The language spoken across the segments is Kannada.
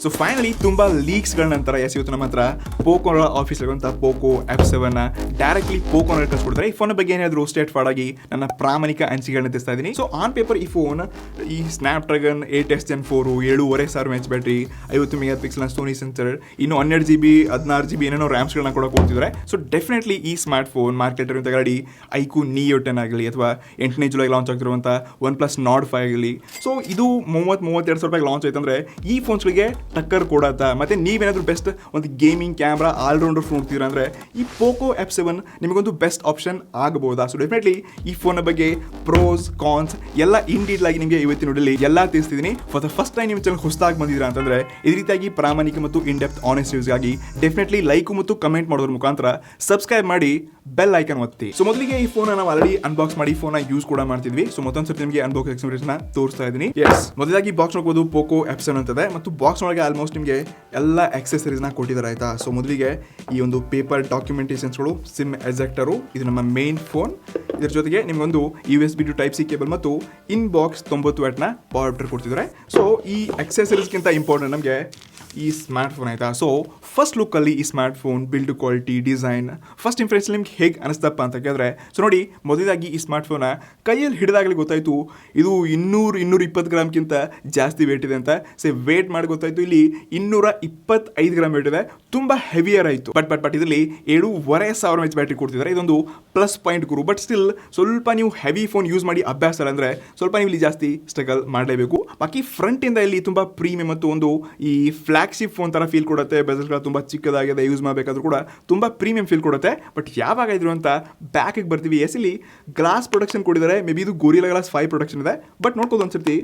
ಸೊ ಫೈನಲಿ ತುಂಬಾ ಲೀಕ್ಸ್ಗಳ ನಂತರ ಇವತ್ತು ನಮ್ಮ ಹತ್ರ ಪೋಕೋ ಆಫೀಸ್ ಇರುವಂಥ ಪೋಕೋ F7 ಡೈರೆಕ್ಟ್ಲಿ ಪೋಕೋ ಕಳ್ಸಿಕೊಡ್ತಾರೆ. ಈ ಫೋನ್ ಬಗ್ಗೆ ಏನಾದರೂ ಸ್ಟೇಟ್ ಫಾರ್ಡ್ ಆಗಿ ನನ್ನ ಪ್ರಾಮಾಣಿಕ ಅನಿಸಿಕೆಗಳನ್ನ ತಿಳಿಸ್ತಾ ಇದ್ದೀನಿ. ಸೊ ಆನ್ ಪೇಪರ್ ಈ ಫೋನ್ ಈ Snapdragon 8S Gen 4 7,500 mAh battery, 50 mega ಪಿಕ್ಸೆಲ್ನ ಸೋನಿ ಸೆನ್ಸರ್, ಇನ್ನು 12GB 16GB ಏನೇನೋ ರ್ಯಾಮ್ಸ್ಗಳನ್ನ ಕೂಡ ಕೊಡ್ತಿದ್ದಾರೆ. ಸೊ ಡೆಫಿನೆಟ್ಲಿ ಈ ಸ್ಮಾರ್ಟ್ ಫೋನ್ ಮಾರ್ಕೆಟ್ ಇರುವಂಥ ಗಾಡಿ ಐಕ್ಯೂ Neo 10 ಆಗಲಿ ಅಥವಾ 8ನೇ ಜುಲೈ ಲಾಂಚ್ ಆಗ್ತಿರುವಂಥ OnePlus Nord 5 ಆಗಲಿ, ಸೊ ಇದು 32,000 ರೂಪಾಯಿಗೆ ಲಾಂಚ್ ಆಯ್ತು ಅಂದರೆ ಈ ಫೋನ್ಸ್ಗಳಿಗೆ ಟಕ್ಕರ್ ಕೊಡತ್ತಾ. ಮತ್ತೆ ನೀವೇನಾದರೂ ಬೆಸ್ಟ್ ಒಂದು ಗೇಮಿಂಗ್ ಕ್ಯಾಮ್ರಾ ಆಲ್ರೌಂಡರ್ ಫೋನ್ ನೋಡ್ತೀರಾ ಅಂದರೆ ಈ ಪೋಕೋ F7 ನಿಮಗೊಂದು ಬೆಸ್ಟ್ ಆಪ್ಷನ್ ಆಗಬಹುದಾ. ಸೊ ಡೆಫಿನೆಟ್ಲಿ ಈ ಫೋನ್ ಬಗ್ಗೆ ಪ್ರೋಸ್ ಕಾನ್ಸ್ ಎಲ್ಲ ಇನ್ ಡೀಟೇಲ್ ಆಗಿ ನಿಮಗೆ ಇವತ್ತಿನ ನೋಡಲಿ ಎಲ್ಲ ತಿಳಿಸ್ತಿದ್ದೀನಿ. ಫಾರ್ ದ ಫಸ್ಟ್ ಟೈಮ್ ನಿಮ್ಮ ಚಾನಲ್ ಹೊಸದಾಗಿ ಬಂದಿದ್ದೀರಾ ಅಂತಂದರೆ ಈ ರೀತಿಯಾಗಿ ಪ್ರಾಮಾಣಿಕ ಮತ್ತು ಇನ್ ಡೆಪ್ತ್ ಆನೆಸ್ಟ್ ನ್ಯೂಸ್ಗಾಗಿ ಡೆಫಿನೆಟ್ಲಿ ಲೈಕ್ ಮತ್ತು ಕಮೆಂಟ್ ಮಾಡೋದ್ರ ಮುಖಾಂತರ ಸಬ್ಸ್ಕ್ರೈಬ್ ಮಾಡಿ ಬೆಲ್ ಐಕನ್ ಒತ್ತಿ. ಸೊ ಮೊದಲಿಗೆ ಈ ಫೋನ್ ನಾವು ಆಲ್ರೆಡಿ ಅನ್ಬಾಕ್ಸ್ ಮಾಡಿ ಫೋನ್ ಯೂಸ್ ಕೂಡ ಮಾಡ್ತಿದ್ವಿ. ಸೊ ಮತ್ತೊಂದು ಸರ್ತಿ ನಿಮಗೆ ಅನ್ಬಾಕ್ಸ್ ಎಕ್ಸ್ಪೀರಿಯನ್ಸ್ ತೋರಿಸ್ತಾ ಇದ್ದೀನಿ. ಎಸ್, ಮೊದಲಾಗಿ ಬಾಕ್ಸ್ ನೋಡಬಹುದು ಪೋಕೋ F7 ಅಂತದೆ ಮತ್ತು ಬಾಕ್ಸ್ ಒಳಗೆ ಆಲ್ಮೋಸ್ಟ್ ನಿಮಗೆ ಎಲ್ಲ ಆಕ್ಸೆಸರೀಸ್ನ ಕೊಟ್ಟಿದ್ದಾರೆ ಆಯ್ತಾ. ಸೊ ಮೊದಲಿಗೆ ಈ ಒಂದು ಪೇಪರ್ ಡಾಕ್ಯುಮೆಂಟೇಷನ್ಸ್ಗಳು, ಸಿಮ್ ಎಜೆಕ್ಟರು, ಇದು ನಮ್ಮ ಮೇನ್ ಫೋನ್. ಇದರ ಜೊತೆಗೆ ನಿಮಗೊಂದು USB to Type C cable ಮತ್ತು ಇನ್ ಬಾಕ್ಸ್ 90 ವ್ಯಾಟ್ನ ಪವರ್ ಅಡಾಪ್ಟರ್ ಕೊಡ್ತಿದ್ದಾರೆ. ಸೊ ಈ ಆಕ್ಸೆಸರೀಸ್ಗಿಂತ ಇಂಪಾರ್ಟೆಂಟ್ ನಮಗೆ ಈ ಸ್ಮಾರ್ಟ್ ಫೋನ್ ಆಯಿತಾ. ಸೊ ಫಸ್ಟ್ ಲುಕ್ಕಲ್ಲಿ ಈ smart phone build quality, design, first impression ನಿಮ್ಗೆ ಹೇಗೆ ಅನಿಸ್ತಪ್ಪ ಅಂತ ಕೇಳಿದ್ರೆ, ಸೊ ನೋಡಿ ಮೊದಲಾಗಿ ಈ ಸ್ಮಾರ್ಟ್ ಫೋನ ಕೈಯಲ್ಲಿ ಹಿಡಿದಾಗಲೇ ಗೊತ್ತಾಯಿತು ಇದು 200-220 ಗ್ರಾಮ್ಗಿಂತ ಜಾಸ್ತಿ ವೇಟ್ ಇದೆ ಅಂತ. ವೇಟ್ ಮಾಡಿ ಗೊತ್ತಾಯಿತು ಇಲ್ಲಿ 225 ಗ್ರಾಮ್ ವೇಟ್ ಇದೆ, ತುಂಬ ಹೆವಿಯರ್ ಆಯಿತು. ಬಟ್ ಇದರಲ್ಲಿ 7,500 mAh ಬ್ಯಾಟ್ರಿ ಕೊಡ್ತಿದ್ದಾರೆ. ಇದೊಂದು plus point Guru. But still ಸ್ವಲ್ಪ ನೀವು ಹೆವಿ ಫೋನ್ ಯೂಸ್ ಮಾಡಿ ಅಭ್ಯಾಸ ಅಲ್ಲ ಅಂದರೆ ಸ್ವಲ್ಪ ನೀವು ಇಲ್ಲಿ ಜಾಸ್ತಿ ಸ್ಟ್ರಗಲ್ ಮಾಡಲೇಬೇಕು. ಬಾಕಿ ಫ್ರಂಟಿಂದ ಇಲ್ಲಿ ತುಂಬ ಪ್ರೀಮಿಯಂ ಮತ್ತು ಒಂದು ಈ ಫ್ಲಾಗ್ಶಿಪ್ ಫೋನ್ ಥರ ಫೀಲ್ ಕೊಡುತ್ತೆ. ಬೆಸಲ್ಗಳು ತುಂಬ ಚಿಕ್ಕದಾಗಿದೆ, ಯೂಸ್ ಮಾಡಬೇಕಾದ್ರೂ ಕೂಡ ತುಂಬ ಪ್ರೀಮಿಯಂ ಫೀಲ್ ಕೊಡುತ್ತೆ. ಬಟ್ ಯಾವಾಗ ಇದ್ರು ಅಂತ ಬ್ಯಾಕಿಗೆ ಬರ್ತೀವಿ. ಇಲ್ಲಿ ಗ್ಲಾಸ್ ಪ್ರೊಡಕ್ಷನ್ ಕೊಟ್ಟಿದ್ದಾರೆ. ಮೇ ಬಿ ಇದು ಗೊರಿಲ್ಲಾ ಗ್ಲಾಸ್ 5 ಪ್ರೊಡಕ್ಷನ್ ಇದೆ. ಬಟ್ ನೋಡ್ಬೋದು ಒಂದ್ಸರ್ತಿ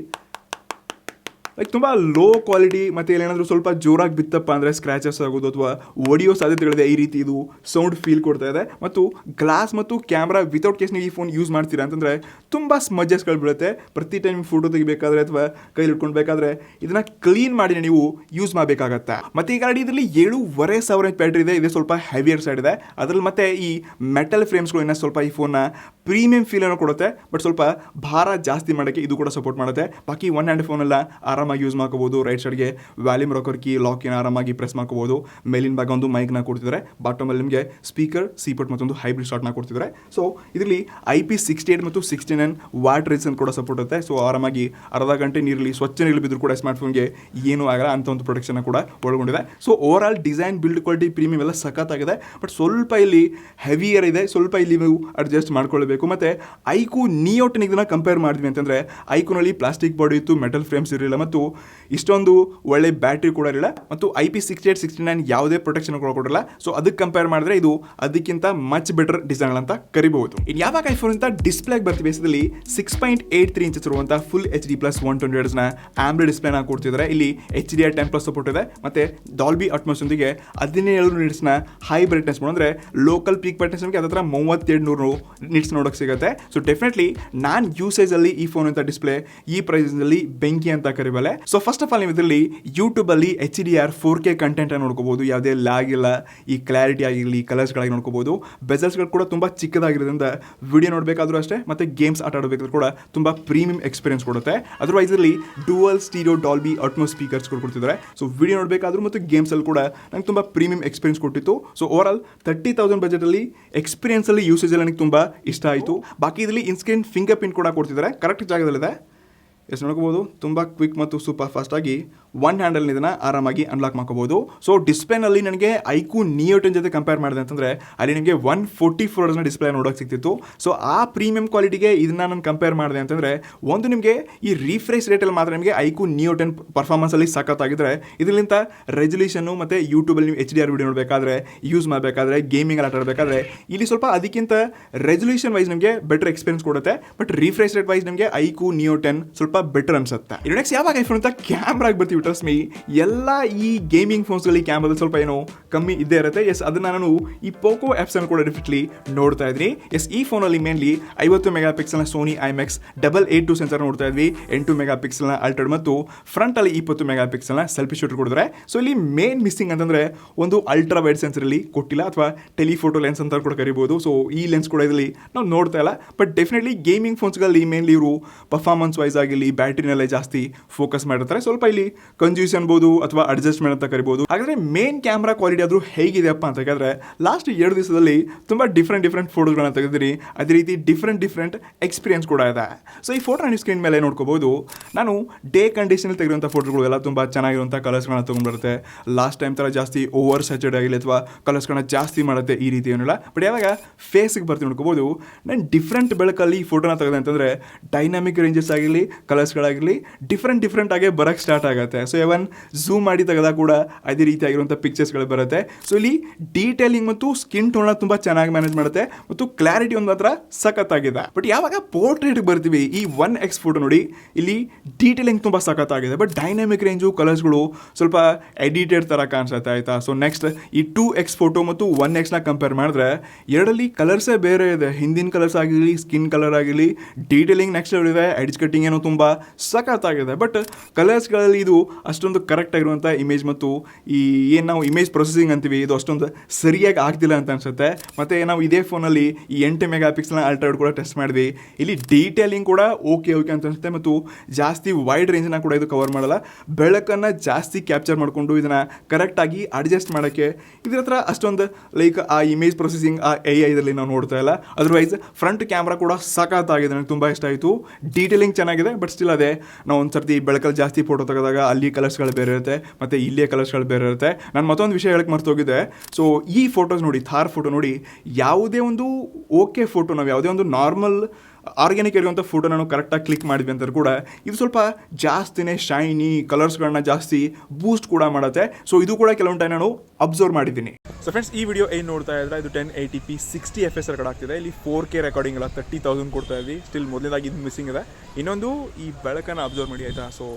ಲೈಕ್ ತುಂಬ ಲೋ ಕ್ವಾಲಿಟಿ ಮತ್ತು ಏನಾದರೂ ಸ್ವಲ್ಪ ಜೋರಾಗಿ ಬಿತ್ತಪ್ಪ ಅಂದರೆ ಸ್ಕ್ರ್ಯಾಚಸ್ ಆಗೋದು ಅಥವಾ ಒಡಿಯೋ ಸಾಧ್ಯತೆಗಳಿದೆ. ಈ ರೀತಿ ಇದು ಸೌಂಡ್ ಫೀಲ್ ಕೊಡ್ತಾ ಇದೆ. ಮತ್ತು ಗ್ಲಾಸ್ ಮತ್ತು ಕ್ಯಾಮ್ರಾ ವಿತೌಟ್ ಕೇಸ್ ನೀವು ಈ ಫೋನ್ ಯೂಸ್ ಮಾಡ್ತೀರಾ ಅಂತಂದರೆ ತುಂಬ ಸ್ಮಜಸ್ಗಳು ಬೀಳುತ್ತೆ. ಪ್ರತಿ ಟೈಮ್ ಫೋಟೋ ತೆಗಿಬೇಕಾದ್ರೆ ಅಥವಾ ಕೈಲಿ ಇಟ್ಕೊಳ್ಬೇಕಾದ್ರೆ ಇದನ್ನು ಕ್ಲೀನ್ ಮಾಡಿ ನೀವು ಯೂಸ್ ಮಾಡಬೇಕಾಗತ್ತೆ. ಮತ್ತು ಈ ಗಾಡಿ ಇದರಲ್ಲಿ 7,500 mAh ಬ್ಯಾಟ್ರಿ ಇದೆ. ಇದು ಸ್ವಲ್ಪ ಹೆವಿಯರ್ ಸೈಡ್ ಇದೆ. ಅದರಲ್ಲಿ ಮತ್ತೆ ಈ ಮೆಟಲ್ ಫ್ರೇಮ್ಸ್ಗಳು ಇನ್ನೂ ಸ್ವಲ್ಪ ಈ ಫೋನ್ನ ಪ್ರೀಮಿಯಂ ಫೀಲನ್ನು ಕೊಡುತ್ತೆ. ಬಟ್ ಸ್ವಲ್ಪ ಭಾರ ಜಾಸ್ತಿ ಮಾಡೋಕ್ಕೆ ಇದು ಕೂಡ ಸಪೋರ್ಟ್ ಮಾಡುತ್ತೆ. ಬಾಕಿ ಒನ್ ಹ್ಯಾಂಡ್ ಫೋನೆಲ್ಲ ಆರಾಮಾಗಿ ಯೂಸ್ ಮಾಡ್ಕೋಬಹುದು. ರೈಟ್ ಸೈಡ್ಗೆ ವ್ಯಾಲ್ಯೂಮ್ ರಾಕರ್ ಕೀ ಲಾಕಿನ ಆರಾಮಾಗಿ ಪ್ರೆಸ್ ಮಾಡ್ಕೋಬಹುದು. ಮೇಲಿನ ಭಾಗ ಒಂದು ಮೈಕ್ನ ಕೊಡ್ತಿದ್ದಾರೆ. ಬಾಟಮಲ್ಲಿ ನಿಮಗೆ ಸ್ಪೀಕರ್, ಸಿಪೋರ್ಟ್ ಮತ್ತೊಂದು ಹೈಬ್ರಿಡ್ ಶಾರ್ಟ್ನ ಕೊಡ್ತಿದ್ದಾರೆ. ಸೊ ಇದರಲ್ಲಿ IP68 ಮತ್ತು 69 ವಾಟ್ ರೇಸನ್ ಕೂಡ ಸಪೋರ್ಟ್ ಇರುತ್ತೆ. ಸೊ ಆರಾಮಾಗಿ ಅರ್ಧ ಗಂಟೆ ನೀರಲ್ಲಿ ಸ್ವಚ್ಛ ನೀರು ಬಿದ್ದರೂ ಕೂಡ ಸ್ಮಾರ್ಟ್ಫೋನ್ಗೆ ಏನೂ ಆಗಲ್ಲ ಅಂತ ಒಂದು ಪ್ರೊಟೆಕ್ಷನ್ ಕೂಡ ಒಳಗೊಂಡಿದೆ. So over all design, build quality, premium ಎಲ್ಲ ಸಖತ್ತಾಗಿದೆ. ಬಟ್ ಸ್ವಲ್ಪ ಇಲ್ಲಿ ಹೆವಿಯರ್ ಇದೆ. ಸ್ವಲ್ಪ ಇಲ್ಲಿ ನೀವು ಅಡ್ಜಸ್ಟ್ ಮಾಡ್ಕೊಳ್ಬೇಕು. ಮತ್ತು ಐಕ್ಯೂ Neo 10 ಇದನ್ನು ಕಂಪೇರ್ ಮಾಡಿದ್ವಿ ಅಂತಂದರೆ ಐಕ್ಯೂನಲ್ಲಿ ಪ್ಲಾಸ್ಟಿಕ್ ಬಾಡಿ ಇತ್ತು, ಮೆಟಲ್ ಫ್ರೇಮ್ಸ್ ಇರಲಿಲ್ಲ ಮತ್ತು ಇಷ್ಟೊಂದು ಒಳ್ಳೆ ಬ್ಯಾಟ್ರಿ ಕೂಡ ಇರಲಿಲ್ಲ ಮತ್ತು IP68 69 ಯಾವುದೇ ಪ್ರೊಟೆಕ್ಷನ್ ಕೂಡ ಕೊಡಲ್ಲ. ಸೊ ಅದಕ್ಕೆ ಕಂಪೇರ್ ಮಾಡಿದ್ರೆ ಇದು ಅದಕ್ಕಿಂತ ಮಚ್ ಬೆಟರ್ ಡಿಸೈನ್ ಅಂತ ಕರಿಬಹುದು. ಇನ್ನು ಯಾವಾಗ ಐಫೋನ್ ಅಂತ ಡಿಸ್ಪ್ಲೇಗೆ ಬರ್ತೀವಿ, ಬೇಸಿಕಲಿ 6.83 ಇಂಚಸ್ ಇರುವಂಥ ಫುಲ್ HD+ 120 Hz ಆಮ್ಲೆಡ್ ಡಿಸ್ಪ್ಲೇನ ಕೊಡ್ತಿದ್ದಾರೆ. ಇಲ್ಲಿ HDR 10+ ಸಪೋರ್ಟ್ ಇದೆ ಮತ್ತು ಡಾಲ್ಬಿ ಅಟ್ಮಾಸ್ ಒಂದಿಗೆ 1700 ನಿಟ್ಸ್ನ ಹೈ ಬ್ರೈಟ್ನೆಸ್ ಅಂದರೆ ಲೋಕಲ್ ಪೀಕ್ ಬ್ರೈಟ್ನೆಸ್ ನಮಗೆ ಅದರ 3200 ನಿಟ್ಸ್ ನೋಡೋಕೆ ಸಿಗುತ್ತೆ. ಸೊ ಡೆಫಿನೆಟ್ಲಿ ನಾನು ಯೂಸೇಜಲ್ಲಿ ಈ ಫೋನ್ ಅಂತ ಡಿಸ್ಪ್ಲೇ ಈ ಪ್ರೈಸಲ್ಲಿ ಬೆಂಕಿ ಅಂತ ಕರಿಬಲ್ಲೆ. ಸೊ ಫಸ್ಟ್ ಆಫ್ ಆಲ್ ನೀವು ಇದರಲ್ಲಿ ಯೂಟ್ಯೂಬಲ್ಲಿ HDR 4K ಕಂಟೆಂಟ್ ನೋಡ್ಕೋಬಹುದು. ಯಾವುದೇ ಲ್ಯಾಗ್ ಇಲ್ಲ. ಈ ಕ್ಲಾರಿಟಿ ಆಗಿರಲಿ, ಕಲರ್ಸ್ಗಳಾಗಿ ನೋಡ್ಕೋಬಹುದು. ಬೆಸಲ್ಸ್ಗಳು ಕೂಡ ತುಂಬ ಚಿಕ್ಕದಾಗಿರೋದ್ರಿಂದ ವಿಡಿಯೋ ನೋಡಬೇಕಾದ್ರೂ ಅಷ್ಟೇ ಮತ್ತು ಗೇಮ್ಸ್ ಆಟ ಆಡಬೇಕಾದ್ರೂ ಕೂಡ ತುಂಬ ಪ್ರೀಮಿಯಂ ಎಕ್ಸ್ಪೀರಿಯನ್ಸ್ ಕೊಡುತ್ತೆ. ಅದರ್ವೈಸ್ ಇದರಲ್ಲಿ dual stereo Dolby Atmos speakers ಕೊಡ್ತಿದ್ದಾರೆ. ಸೊ ವಿಡಿಯೋ ನೋಡಬೇಕಾದ್ರೂ ಮತ್ತು ಗೇಮ್ಸಲ್ಲಿ ಕೂಡ ನಂಗೆ ತುಂಬ ಪ್ರೀಮಿಯಂ ಎಕ್ಸ್ಪೀರಿಯನ್ಸ್ ಕೊಟ್ಟಿತ್ತು. ಸೊ ಓವರ್ ಆಲ್ 30,000 ಬಜೆಟಲ್ಲಿ ಎಕ್ಸ್ಪೀರಿಯನ್ಸಲ್ಲಿ ಯೂಸೇಜಲ್ಲಿ ನನಗೆ ತುಂಬ ಇಷ್ಟ ಆಯಿತು. ಬಾಕಿ ಇದರಲ್ಲಿ ಇನ್ಸ್ಕ್ರೀನ್ ಫಿಂಗರ್ ಪ್ರಿಂಟ್ ಕೂಡ ಕೊಡ್ತಿದ್ದಾರೆ. ಕರೆಕ್ಟ್ ಜಾಗದಲ್ಲಿದೆ. ಎಷ್ಟು ನೋಡ್ಕೋಬೋದು. ತುಂಬ ಕ್ವಿಕ್ ಮತ್ತು ಸೂಪರ್ ಫಾಸ್ಟಾಗಿ ಒನ್ ಹ್ಯಾಂಡಲ್ಲಿ ಇದನ್ನು ಆರಾಮಾಗಿ ಅನ್ಲಾಕ್ ಮಾಡ್ಕೋಬೋದು. ಸೊ ಡಿಸ್ಪ್ಲೇನಲ್ಲಿ ನನಗೆ ಐಕ್ಯೂ Neo 10 ಜೊತೆ ಕಂಪೇರ್ ಮಾಡಿದೆ ಅಂತಂದರೆ ಅಲ್ಲಿ ನಿಮಗೆ 144 Hz ಡಿಸ್ಪ್ಲೇ ನೋಡೋಕೆ ಸಿಗ್ತಿತ್ತು. ಸೊ ಆ ಪ್ರೀಮಿಯಂ ಕ್ವಾಲಿಟಿಗೆ ಇದನ್ನು ನಾನು ಕಂಪೇರ್ ಮಾಡಿದೆ ಅಂತಂದರೆ ಒಂದು ನಿಮಗೆ ಈ ರಿಫ್ರೆಶ್ ರೇಟಲ್ಲಿ ಮಾತ್ರ ನಿಮಗೆ ಐಕ್ಯೂ Neo 10 ಪರ್ಫಾರ್ಮೆನ್ಸಲ್ಲಿ ಸಖತ್ತಾಗಿದ್ದರೆ ಇದರಿಂದ ರೆಸಲ್ಯೂಷನ್ನು ಮತ್ತು ಯೂಟ್ಯೂಬಲ್ಲಿ ನೀವು HDR ವಿಡಿಯೋ ನೋಡಬೇಕಾದ್ರೆ, ಯೂಸ್ ಮಾಡಬೇಕಾದ್ರೆ, ಗೇಮಿಂಗ್ ಆಟ ಆಡಬೇಕಾದ್ರೆ ಇಲ್ಲಿ ಸ್ವಲ್ಪ ಅದಕ್ಕಿಂತ ರೆಸಲ್ಯೂಷನ್ ವೈಸ್ ನಿಮಗೆ ಬೆಟರ್ ಎಕ್ಸ್ಪೀರಿಯನ್ಸ್ ಕೊಡುತ್ತೆ. ಬಟ್ ರಿಫ್ರೆಶ್ ರೇಟ್ ವೈಸ್ ನಿಮಗೆ ಐಕ್ಯೂ Neo 10 ಸ್ವಲ್ಪ ಬೆಟರ್ ಅನ್ಸುತ್ತೆ. ನೆಕ್ಸ್ಟ್ ಯಾವಾಗ ಐಫೋನ್ ಅಂತ ಕ್ಯಾಮ್ರಾಗೆ ಬರ್ತೀವಿ. ಟ್ರಸ್ಟ್ ಮೀ, ಎಲ್ಲ ಈ ಗೇಮಿಂಗ್ ಫೋನ್ಸ್ಗಳಲ್ಲಿ ಕ್ಯಾಮ್ರಾದಲ್ಲಿ ಸ್ವಲ್ಪ ಏನೋ ಕಮ್ಮಿ ಇದ್ದೇ ಇರುತ್ತೆ. ಎಸ್, ಅದನ್ನು ನಾನು ಈ ಪೋಕೋ F7 ಕೂಡ ಡೆಫಿನೆಟ್ಲಿ ನೋಡ್ತಾ ಇದ್ದೀನಿ. ಎಸ್, ಈ ಫೋನಲ್ಲಿ ಮೇನ್ಲಿ 50 ಮೆಗಾ ಪಿಕ್ಸೆಲ್ನ ಸೋನಿ IMX 882 ಸೆನ್ಸರ್ ನೋಡ್ತಾ ಇದ್ವಿ. 8 ಮೆಗಾ ಪಿಕ್ಸೆಲ್ನ ಅಲ್ಟ್ರಾಡ್ ಮತ್ತು ಫ್ರಂಟಲ್ಲಿ 20 ಮೆಗಾ ಪಿಕ್ಸೆಲ್ನ ಸೆಲ್ಫಿ ಶೂಟರ್ ಕೊಡಿದ್ರೆ. ಸೊ ಇಲ್ಲಿ ಮೇನ್ ಮಿಸ್ಸಿಂಗ್ ಅಂತಂದರೆ ಒಂದು ಅಲ್ಟ್ರಾ ವೈಡ್ ಸೆನ್ಸರಲ್ಲಿ ಕೊಟ್ಟಿಲ್ಲ ಅಥವಾ ಟೆಲಿಫೋಟೋ ಲೆನ್ಸ್ ಅಂತ ಕೂಡ ಕರಿಬೋದು. ಸೊ ಈ ಲೆನ್ಸ್ ಕೂಡ ಇದರಲ್ಲಿ ನಾವು ನೋಡ್ತಾ ಇಲ್ಲ. ಬಟ್ ಡೆಫಿನೆಟ್ಲಿ ಗೇಮಿಂಗ್ ಫೋನ್ಸ್ಗಳಲ್ಲಿ ಮೇನ್ಲಿ ಇವರು ಪರ್ಫಾರ್ಮೆನ್ಸ್ ವೈಸ್ ಆಗಿರಲಿ, ಬ್ಯಾಟ್ರಿನಲ್ಲೇ ಜಾಸ್ತಿ ಫೋಕಸ್ ಮಾಡಿರ್ತಾರೆ. ಸ್ವಲ್ಪ ಇಲ್ಲಿ ಕಂಜ್ಯೂಸ್ ಅನ್ಬೋದು ಅಥವಾ ಅಡ್ಜಸ್ಟ್ಮೆಂಟ್ ಅಂತ ಕರಿಬಹುದು. ಹಾಗಾದ್ರೆ ಮೇನ್ ಕ್ಯಾಮ್ರಾ ಕ್ವಾಲಿಟಿ ಆದ್ರೂ ಹೇಗಿದೆಯಪ್ಪ ಅಂತ ಹೇಳಿದ್ರೆ ಲಾಸ್ಟ್ 2 ದಿವಸದಲ್ಲಿ ತುಂಬಾ ಡಿಫ್ರೆಂಟ್ ಫೋಟೋಗಳನ್ನ ತೆಗೆದಿರಿ. ಅದೇ ರೀತಿ ಡಿಫ್ರೆಂಟ್ ಎಕ್ಸ್ಪೀರಿಯನ್ಸ್ ಕೂಡ ಇದೆ. ಸೊ ಈ ಫೋಟೋ ನೀವು ಸ್ಕ್ರೀನ್ ಮೇಲೆ ನೋಡ್ಕೋಬಹುದು. ನಾನು ಡೇ ಕಂಡೀಷನ್ ತೆಗೆದಿರುವಂಥ ಫೋಟೋಗಳು ಎಲ್ಲ ತುಂಬಾ ಚೆನ್ನಾಗಿರುವಂಥ ಕಲರ್ಸ್ಗಳನ್ನ ತಗೊಂಡ್ಬರುತ್ತೆ. ಲಾಸ್ಟ್ ಟೈಮ್ ತರ ಜಾಸ್ತಿ ಓವರ್ ಸ್ಯಾಚುರೇಟ್ ಆಗಿಲ್ಲ ಅಥವಾ ಕಲರ್ಸ್ಗಳನ್ನ ಜಾಸ್ತಿ ಮಾಡುತ್ತೆ ಈ ರೀತಿ ಏನಿಲ್ಲ. ಬಟ್ ಯಾವಾಗ ಫೇಸ್ಗೆ ಬರ್ತೀವಿ ನೋಡ್ಕೋಬಹುದು, ನಾನು ಡಿಫ್ರೆಂಟ್ ಬೆಳಕಲ್ಲಿ ಫೋಟೋನ ತೆಗೆದೆ ಅಂತಂದ್ರೆ ಡೈನಾಮಿಕ್ ರೇಂಜಸ್ ಆಗಿರಲಿ ಕಲರ್ಸ್ಗಳಾಗಿರಲಿ ಡಿಫ್ರೆಂಟ್ ಆಗಿ ಬರಕ್ಕೆ ಸ್ಟಾರ್ಟ್ ಆಗುತ್ತೆ. ಸೊ ಇವನ್ ಝೂಮ್ ಮಾಡಿ ತೆಗೆದಾಗ ಕೂಡ ಅದೇ ರೀತಿಯಾಗಿರುವಂಥ ಪಿಕ್ಚರ್ಸ್ಗಳು ಬರುತ್ತೆ. ಸೊ ಇಲ್ಲಿ ಡೀಟೇಲಿಂಗ್ ಮತ್ತು ಸ್ಕಿನ್ ಟೋನ್ ತುಂಬಾ ಚೆನ್ನಾಗಿ ಮ್ಯಾನೇಜ್ ಮಾಡುತ್ತೆ ಮತ್ತು ಕ್ಲಾರಿಟಿ ಒಂದು ಮಾತ್ರ ಸಖತ್ತಾಗಿದೆ. ಬಟ್ ಯಾವಾಗ ಪೋರ್ಟ್ರೇಟ್ ಬರ್ತೀವಿ, ಈ 1x ಫೋಟೋ ನೋಡಿ, ಇಲ್ಲಿ ಡೀಟೇಲಿಂಗ್ ತುಂಬಾ ಸಖತ್ತಾಗಿದೆ. ಬಟ್ ಡೈನಾಮಿಕ್ ರೇಂಜು ಕಲರ್ಸ್ಗಳು ಸ್ವಲ್ಪ ಎಡಿಟೆಡ್ ತರ ಕಾಣಿಸುತ್ತೆ ಆಯ್ತಾ. ಸೊ ನೆಕ್ಸ್ಟ್ ಈ 2x ಫೋಟೋ ಮತ್ತು 1x ನ ಕಂಪೇರ್ ಮಾಡಿದ್ರೆ ಎರಡಲ್ಲಿ ಕಲರ್ಸೇ ಬೇರೆ ಇದೆ. ಹಿಂದಿನ ಕಲರ್ಸ್ ಆಗಿರಲಿ ಸ್ಕಿನ್ ಕಲರ್ ಆಗಿರಲಿ ಡೀಟೇಲಿಂಗ್ ನೆಕ್ಸ್ಟ್ ಲೆವೆಲ್ ಇದೆ. ಎಡ್ಜ್ ಕಟ್ಟಿಂಗ್ ಏನೋ ತುಂಬಾ ಸಖತ್ತಾಗಿದೆ. ಬಟ್ ಕಲರ್ಸ್ಗಳಲ್ಲಿ ಇದು ಅಷ್ಟೊಂದು ಕರೆಕ್ಟ್ ಆಗಿರುವಂಥ ಇಮೇಜ್ ಮತ್ತು ಈ ಏನು ನಾವು ಇಮೇಜ್ ಪ್ರೊಸೆಸಿಂಗ್ ಅಂತೀವಿ ಇದು ಅಷ್ಟೊಂದು ಸರಿಯಾಗಿ ಆಗ್ತಿಲ್ಲ ಅಂತ ಅನ್ಸುತ್ತೆ. ಮತ್ತೆ ನಾವು ಇದೇ ಫೋನಲ್ಲಿ ಈ 8 ಮೆಗಾ ಪಿಕ್ಸೆಲ್ ಅಲ್ಟ್ರಾ ಕೂಡ ಟೆಸ್ಟ್ ಮಾಡಿದ್ವಿ. ಇಲ್ಲಿ ಡೀಟೇಲಿಂಗ್ ಕೂಡ ಓಕೆ ಅಂತ ಅನ್ಸುತ್ತೆ ಮತ್ತು ಜಾಸ್ತಿ ವೈಡ್ ರೇಂಜ್ನ ಕೂಡ ಇದು ಕವರ್ ಮಾಡಲ್ಲ. ಬೆಳಕನ್ನು ಜಾಸ್ತಿ ಕ್ಯಾಪ್ಚರ್ ಮಾಡಿಕೊಂಡು ಇದನ್ನ ಕರೆಕ್ಟಾಗಿ ಅಡ್ಜಸ್ಟ್ ಮಾಡೋಕ್ಕೆ ಇದ್ರ ಹತ್ರ ಅಷ್ಟೊಂದು ಲೈಕ್ ಆ ಇಮೇಜ್ ಪ್ರೊಸೆಸಿಂಗ್ ಆ AI ಇದರಲ್ಲಿ ನಾವು ನೋಡ್ತಾ ಇಲ್ಲ. ಅದರ್ವೈಸ್ ಫ್ರಂಟ್ ಕ್ಯಾಮ್ರಾ ಕೂಡ ಸಖತ್ತಾಗಿದೆ, ನನಗೆ ತುಂಬ ಇಷ್ಟ ಆಯಿತು. ಡೀಟೇಲಿಂಗ್ ಚೆನ್ನಾಗಿದೆ. ಬಟ್ ಸ್ಟಿಲ್ ಅದೇ ನಾವು ಒಂದು ಸರ್ತಿ ಬೆಳಕಲ್ಲಿ ಜಾಸ್ತಿ ಫೋಟೋ ತೆಗೆದಾಗ ಅಲ್ಲಿ ಕಲರ್ಸ್ಗಳು ಬೇರೆ ಇರುತ್ತೆ ಮತ್ತು ಇಲ್ಲಿಯ ಕಲರ್ಸ್ಗಳು ಬೇರೆ ಇರುತ್ತೆ. ನಾನು ಮತ್ತೊಂದು ವಿಷಯ ಹೇಳಕ್ಕೆ ಮರ್ತೋಗಿದ್ದೆ. ಸೊ ಈ ಫೋಟೋಸ್ ನೋಡಿ, ಥಾರ್ ಫೋಟೋ ನೋಡಿ, ಯಾವುದೇ ಒಂದು ಓಕೆ ಫೋಟೋ ನಾವು ಯಾವುದೇ ಒಂದು ನಾರ್ಮಲ್ ಆರ್ಗ್ಯಾನಿಕ್ ಇರುವಂಥ ಫೋಟೋ ನಾನು ಕರೆಕ್ಟಾಗಿ ಕ್ಲಿಕ್ ಮಾಡಿದ್ವಿ ಅಂತ ಕೂಡ ಇದು ಸ್ವಲ್ಪ ಜಾಸ್ತಿನೇ ಶೈನಿ ಕಲರ್ಸ್ಗಳನ್ನ ಜಾಸ್ತಿ ಬೂಸ್ಟ್ ಕೂಡ ಮಾಡುತ್ತೆ. ಸೊ ಇದು ಕೂಡ ಕೆಲವೊಂದು ಟೈಮ್ ನಾನು ಅಬ್ಸರ್ವ್ ಮಾಡಿದ್ದೀನಿ. ಸೊ ಫ್ರೆಂಡ್ಸ್, ಈ ವಿಡಿಯೋ ಏನು ನೋಡ್ತಾ ಇದ್ರೆ ಇದು 1080p 60 FPS ರೆಕಾರ್ಡ್ ಆಗ್ತಿದೆ. ಇಲ್ಲಿ 4K ರೆಕಾರ್ಡಿಂಗ್ ಎಲ್ಲ 30,000 ಕೊಡ್ತಾ ಇದ್ವಿ. ಸ್ಟಿಲ್ ಮೊದಲನೇದಾಗಿ ಇದು ಮಿಸ್ಸಿಂಗ್ ಇದೆ. ಇನ್ನೊಂದು ಈ ಬೆಳಕನ್ನು ಅಬ್ಸರ್ವ್ ಮಾಡಿ ಆಯಿತಾ. ಸೊ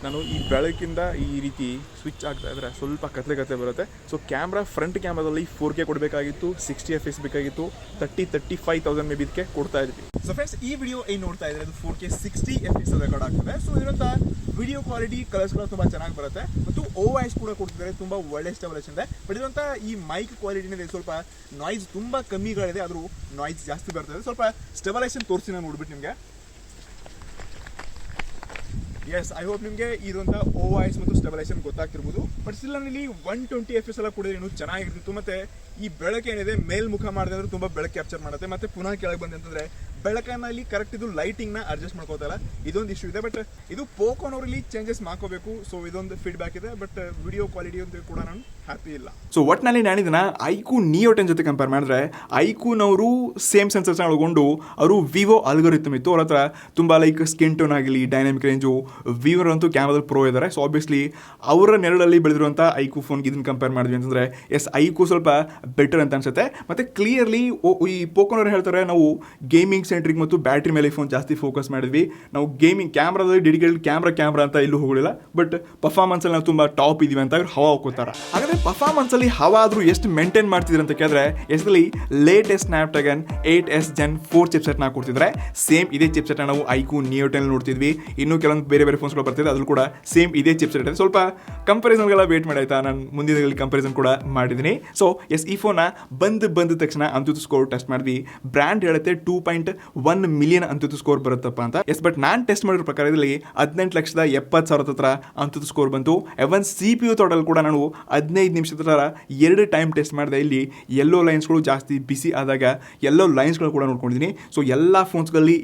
ನಾನು ಈ ಬೆಳಕಿಂದ ಈ ರೀತಿ ಸ್ವಿಚ್ ಆಗ್ತಾ ಇದ್ರೆ ಸ್ವಲ್ಪ ಕತ್ಲೆ ಬರುತ್ತೆ. ಸೊ ಕ್ಯಾಮ್ರಾ ಫ್ರಂಟ್ ಕ್ಯಾಮ್ರಾದಲ್ಲಿ 4K ಕೊಡಬೇಕಾಗಿತ್ತು, 60 FPS ಬೇಕಾಗಿತ್ತು, 35,000 ಮೇ ಬಿ ಇದಕ್ಕೆ ಕೊಡ್ತಾ ಇದ್ವಿ. ಸೊ ಫ್ರೆಂಡ್ಸ್, ಈ ವಿಡಿಯೋ ಏನು ನೋಡ್ತಾ ಇದ್ರೆ ಅದು 4K 60 FPS ರೆಕಾರ್ಡ್ ಆಗ್ತದೆ. ಸೊ ಇದರಂತ ವಿಡಿಯೋ ಕ್ವಾಲಿಟಿ ಕಲರ್ಸ್ಗಳು ತುಂಬ ಚೆನ್ನಾಗಿ ಬರುತ್ತೆ ಮತ್ತು OIS ಕೂಡ ಕೊಡ್ತಿದ್ದಾರೆ, ತುಂಬ ಒಳ್ಳೆ ಸ್ಟೆಬಲೇಷನ್ ಇದೆ. ಬಟ್ ಇದಂತ ಈ ಮೈಕ್ ಕ್ವಾಲಿಟಿನೇ ಸ್ವಲ್ಪ ನಾಯ್ಸ್ ತುಂಬ ಕಮ್ಮಿಗಳಿದೆ, ಆದರೂ ನಾಯ್ಸ್ ಜಾಸ್ತಿ ಬರ್ತದೆ. ಸ್ವಲ್ಪ ಸ್ಟೆಬಲೇಷನ್ ತೋರಿಸಿ ನಾನು ನೋಡ್ಬಿಟ್ಟು ನಿಮಗೆ. ಎಸ್, ಐ ಹೋಪ್ ನಿಮಗೆ ಇದೊಂಥ OIS ಮತ್ತು ಸ್ಟೆಬಲೈಸೇಷನ್ ಗೊತ್ತಾಗ್ತಿರ್ಬೋದು. ಬಟ್ ಸ್ಟಿಲ್ ಇಲ್ಲಿ 120 FPS ಎಲ್ಲ ಕೂಡ ಇನ್ನೂ ಚೆನ್ನಾಗಿರ್ತಿತ್ತು. ಮತ್ತು ಈ ಬೆಳಕೇನಿದೆ ಮೇಲ್ಮುಖ ಮಾಡಿದೆ ಅಂದರೆ ತುಂಬ ಬೆಳಕು ಕ್ಯಾಪ್ಚರ್ ಮಾಡುತ್ತೆ. ಮತ್ತು ಪುನಃ ಕೆಳಗೆ ಬಂದೆ ಅಂತಂದರೆ ಬೆಳಕನ್ನು ಇಲ್ಲಿ ಕರೆಕ್ಟ್ ಇದು ಲೈಟಿಂಗ್ನ ಅಡ್ಜಸ್ಟ್ ಮಾಡ್ಕೋತಾರ, ಇದೊಂದು ಇಶ್ಯೂ ಇದೆ. ಬಟ್ ಇದು ಪೋಕೋನವರಲ್ಲಿ ಚೇಂಜಸ್ ಮಾಡ್ಕೋಬೇಕು. ಸೊ ಇದೊಂದು ಫೀಡ್ಬ್ಯಾಕ್ ಇದೆ. ಬಟ್ ವಿಡಿಯೋ ಕ್ವಾಲಿಟಿ ಅಂತ ಕೂಡ ನಾನು ಹ್ಯಾಪಿ ಇಲ್ಲ. ಸೊ ಒಟ್ಟಿನಲ್ಲಿ ನಾನು ಇದನ್ನ ಐಕ್ಯೂ Neo 10 ಜೊತೆ ಕಂಪೇರ್ ಮಾಡಿದ್ರೆ ಐಕ್ಯೂನವರು ಸೇಮ್ ಸೆನ್ಸರ್ಸ್ನ ಒಳಗೊಂಡು ಅವರು ವಿವೋ ಅಲ್ಗೋರಿಥಮ್ ಇತ್ತು. ಅವ್ರ ಹತ್ರ ತುಂಬ ಲೈಕ್ ಸ್ಕಿನ್ ಟೋನ್ ಆಗಲಿ ಡೈನಾಮಿಕ್ ರೇಂಜು ವಿವೋ ಅಂತೂ ಕ್ಯಾಮ್ರಾದಲ್ಲಿ ಪ್ರೋ ಇದ್ದಾರೆ. ಸೊ ಆಬ್ವಿಯಸ್ಲಿ ಅವರ ನೆರಳಲ್ಲಿ ಬೆಳೆದಿರುವಂಥ ಐಕ್ಯೂ ಫೋನ್ಗೆ ಇದನ್ನು ಕಂಪೇರ್ ಮಾಡಿದ್ವಿ ಅಂತಂದರೆ ಎಸ್ ಐಕ್ಯೂ ಸ್ವಲ್ಪ ಬೆಟರ್ ಅಂತ ಅನ್ಸುತ್ತೆ. ಮತ್ತು ಕ್ಲಿಯರ್ಲಿ ಈ ಪೋಕೋನವ್ರು ಹೇಳ್ತಾರೆ ನಾವು ಗೇಮಿಂಗ್ ಸೆಂಟ್ರಿಕ್ ಮತ್ತು ಬ್ಯಾಟ್ರಿ ಮೇಲೆ ಫೋನ್ ಜಾಸ್ತಿ ಫೋಕಸ್ ಮಾಡಿದ್ವಿ. ನಾವು ಗೇಮಿಂಗ್ ಕ್ಯಾಮ್ರಾದಲ್ಲಿ ಡೆಡಿಕೇಟೆಡ್ ಕ್ಯಾಮ್ರಾ ಅಂತ ಎಲ್ಲೂ ಹೋಗಲಿಲ್ಲ. ಬಟ್ ಪರ್ಫಾರ್ಮೆನ್ಸಲ್ಲಿ ನಾವು ತುಂಬ ಟಾಪ್ ಇದೀವಿ ಅಂತ ಅವ್ರು ಹವಾ ಹಾಕೋತಾರೆ. ಹಾಗಾದರೆ ಪರ್ಫಾರ್ಮೆನ್ಸಲ್ಲಿ ಹವಾ ಆದರೂ ಎಷ್ಟು ಮೇಂಟೈನ್ ಮಾಡ್ತಿದ್ರು ಅಂತ ಕೇಳಿದ್ರೆ especially latest Snapdragon 8S Gen 4 ಚಿಪ್ಸೆಟ್ನ ಕೊಡ್ತಿದ್ರೆ ಸೇಮ್ ಇದೇ ಚಿಪ್ಸೆಟ್ನ ನಾವು ಐಕ್ಯೂ Neo 10 ನೋಡ್ತಿದ್ವಿ. ಇನ್ನೂ ಕೆಲವೊಂದು ಬೇರೆ ಫೋನ್ಸ್ಗಳು ಬರ್ತಿದೆ, ಅದ್ರೂ ಕೂಡ ಸೇಮ್ ಇದೇ ಚಿಪ್ಸೆಟ್ ಇದೆ. ಸ್ವಲ್ಪ ಕಂಪೇರಿಸನ್ಗೆಲ್ಲ ವೇಟ್ ಮಾಡಿ ಆಯ್ತಾ, ನಾನು ಮುಂದಿನ ಕಂಪೇರಿಸನ್ ಕೂಡ ಮಾಡಿದ್ದೀನಿ. ಸೊ ಎಸ್, ಈ ಫೋನ್ನ ಬಂದ ತಕ್ಷಣ ಅಂತೂ ಸ್ಕೋರ್ ಟೆಸ್ಟ್ ಮಾಡಿದ್ವಿ. ಬ್ರ್ಯಾಂಡ್ ಹೇಳುತ್ತೆ 2.1 ಮಿಲಿಯನ್ ಅಂತೂ ಸ್ಕೋರ್ ಬರುತ್ತಪ್ಪ ಅಂತ. ಎಸ್, ಬಟ್ ನಾನು ಟೆಸ್ಟ್ ಮಾಡಿರೋ ಪ್ರಕಾರದಲ್ಲಿ 18,70,000 ಹತ್ರ ಅಂತೂ ಸ್ಕೋರ್ ಬಂತು. ಎವನ್ CPU ತೋಟಲ್ ಕೂಡ ನಾನು 15 ನಿಮಿಷದ ಥರ 2 ಟೈಮ್ ಟೆಸ್ಟ್ ಮಾಡಿದೆ. ಇಲ್ಲಿ ಎಲ್ಲೋ ಲೈನ್ಸ್ಗಳು ಜಾಸ್ತಿ ಬಿಸಿ ಆದಾಗ ಎಲ್ಲೋ ಲೈನ್ಸ್ಗಳು ಕೂಡ ನೋಡ್ಕೊಂಡಿದ್ದೀನಿ. ಸೊ ಎಲ್ಲ ಫೋನ್ಸ್ಗಳಲ್ಲಿ